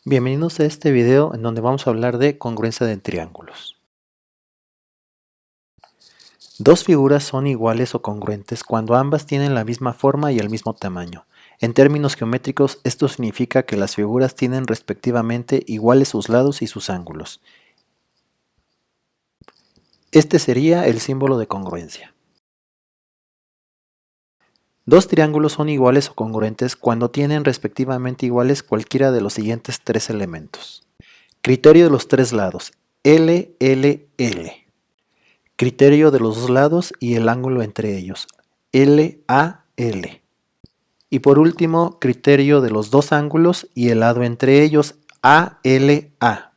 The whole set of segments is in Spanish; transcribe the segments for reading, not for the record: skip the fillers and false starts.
Bienvenidos a este video en donde vamos a hablar de congruencia de triángulos. Dos figuras son iguales o congruentes cuando ambas tienen la misma forma y el mismo tamaño. En términos geométricos, esto significa que las figuras tienen respectivamente iguales sus lados y sus ángulos. Este sería el símbolo de congruencia. Dos triángulos son iguales o congruentes cuando tienen respectivamente iguales cualquiera de los siguientes tres elementos. Criterio de los tres lados, L, L, L. Criterio de los dos lados y el ángulo entre ellos, LAL. Y por último, criterio de los dos ángulos y el lado entre ellos, ALA.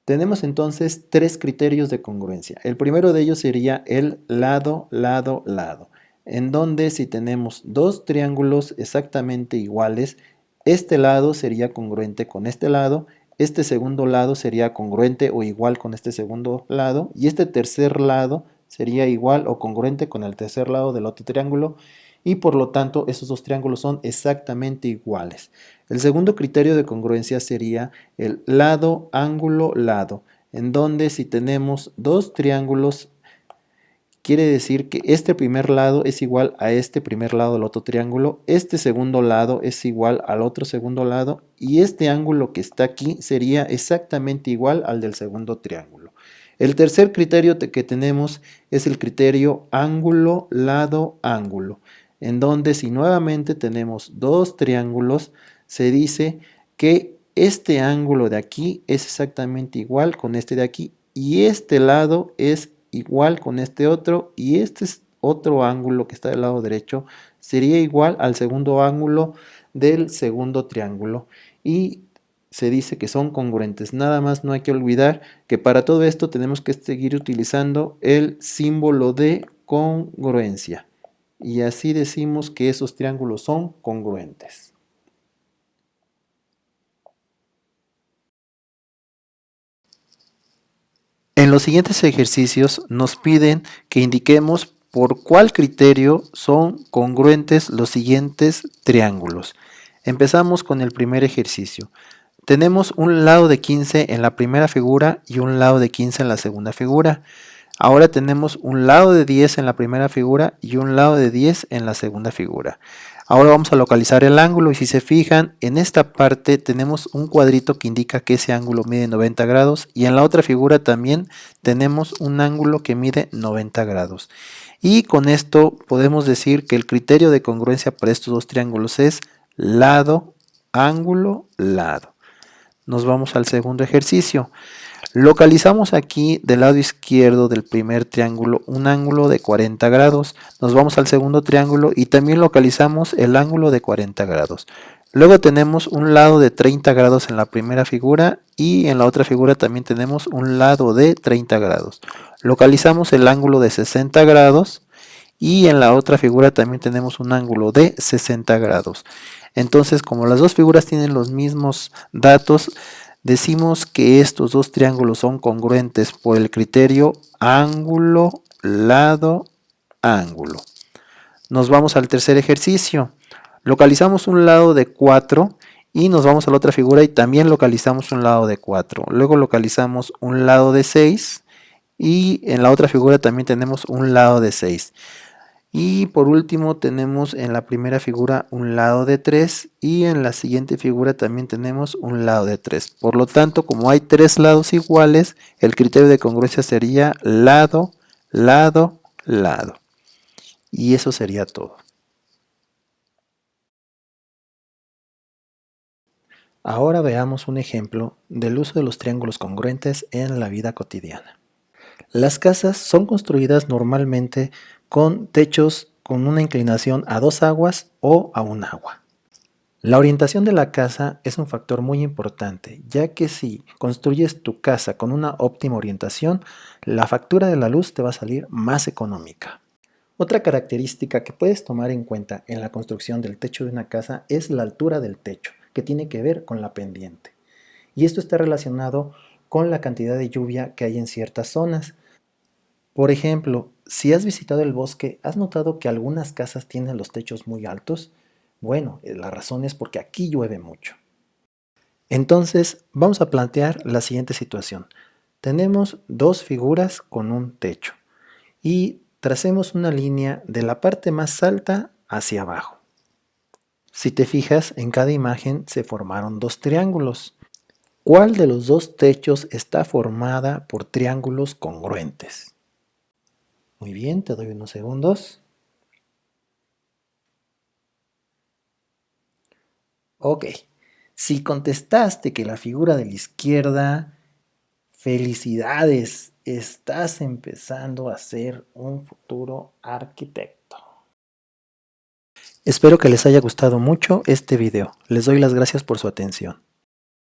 Tenemos entonces tres criterios de congruencia. El primero de ellos sería el lado, lado, lado, en donde si tenemos dos triángulos exactamente iguales, este lado sería congruente con este lado, este segundo lado sería congruente o igual con este segundo lado, y este tercer lado sería igual o congruente con el tercer lado del otro triángulo, y por lo tanto esos dos triángulos son exactamente iguales. El segundo criterio de congruencia sería el lado, ángulo, lado, en donde si tenemos dos triángulos, quiere decir que este primer lado es igual a este primer lado del otro triángulo, este segundo lado es igual al otro segundo lado, y este ángulo que está aquí sería exactamente igual al del segundo triángulo. El tercer criterio que tenemos es el criterio ángulo, lado, ángulo, en donde si nuevamente tenemos dos triángulos, se dice que este ángulo de aquí es exactamente igual con este de aquí, y este lado es igual con este otro, y este otro ángulo que está del lado derecho sería igual al segundo ángulo del segundo triángulo, y se dice que son congruentes. Nada más no hay que olvidar que para todo esto tenemos que seguir utilizando el símbolo de congruencia, y así decimos que esos triángulos son congruentes. En los siguientes ejercicios nos piden que indiquemos por cuál criterio son congruentes los siguientes triángulos. Empezamos con el primer ejercicio. Tenemos un lado de 15 en la primera figura y un lado de 15 en la segunda figura. Ahora tenemos un lado de 10 en la primera figura y un lado de 10 en la segunda figura. Ahora vamos a localizar el ángulo, y si se fijan, en esta parte tenemos un cuadrito que indica que ese ángulo mide 90 grados, y en la otra figura también tenemos un ángulo que mide 90 grados. Y con esto podemos decir que el criterio de congruencia para estos dos triángulos es lado, ángulo, lado. Nos vamos al segundo ejercicio. Localizamos aquí del lado izquierdo del primer triángulo un ángulo de 40 grados. Nos vamos al segundo triángulo y también localizamos el ángulo de 40 grados. Luego tenemos un lado de 30 grados en la primera figura, y en la otra figura también tenemos un lado de 30 grados. Localizamos el ángulo de 60 grados, y en la otra figura también tenemos un ángulo de 60 grados. Entonces, como las dos figuras tienen los mismos datos, decimos que estos dos triángulos son congruentes por el criterio ángulo, lado, ángulo. Nos vamos al tercer ejercicio. Localizamos un lado de 4 y nos vamos a la otra figura y también localizamos un lado de 4. Luego localizamos un lado de 6 y en la otra figura también tenemos un lado de 6. Y por último tenemos en la primera figura un lado de 3 y en la siguiente figura también tenemos un lado de 3. Por lo tanto, como hay tres lados iguales, el criterio de congruencia sería lado, lado, lado. Y eso sería todo. Ahora veamos un ejemplo del uso de los triángulos congruentes en la vida cotidiana. Las casas son construidas normalmente con techos con una inclinación a dos aguas o a un agua. La orientación de la casa es un factor muy importante, ya que si construyes tu casa con una óptima orientación, la factura de la luz te va a salir más económica. Otra característica que puedes tomar en cuenta en la construcción del techo de una casa es la altura del techo, que tiene que ver con la pendiente. Y esto está relacionado con la cantidad de lluvia que hay en ciertas zonas. Por ejemplo, si has visitado el bosque, ¿has notado que algunas casas tienen los techos muy altos? Bueno, la razón es porque aquí llueve mucho. Entonces, vamos a plantear la siguiente situación. Tenemos dos figuras con un techo y tracemos una línea de la parte más alta hacia abajo. Si te fijas, en cada imagen se formaron dos triángulos. ¿Cuál de los dos techos está formada por triángulos congruentes? Muy bien, te doy unos segundos. Ok, si contestaste que la figura de la izquierda, felicidades, estás empezando a ser un futuro arquitecto. Espero que les haya gustado mucho este video. Les doy las gracias por su atención.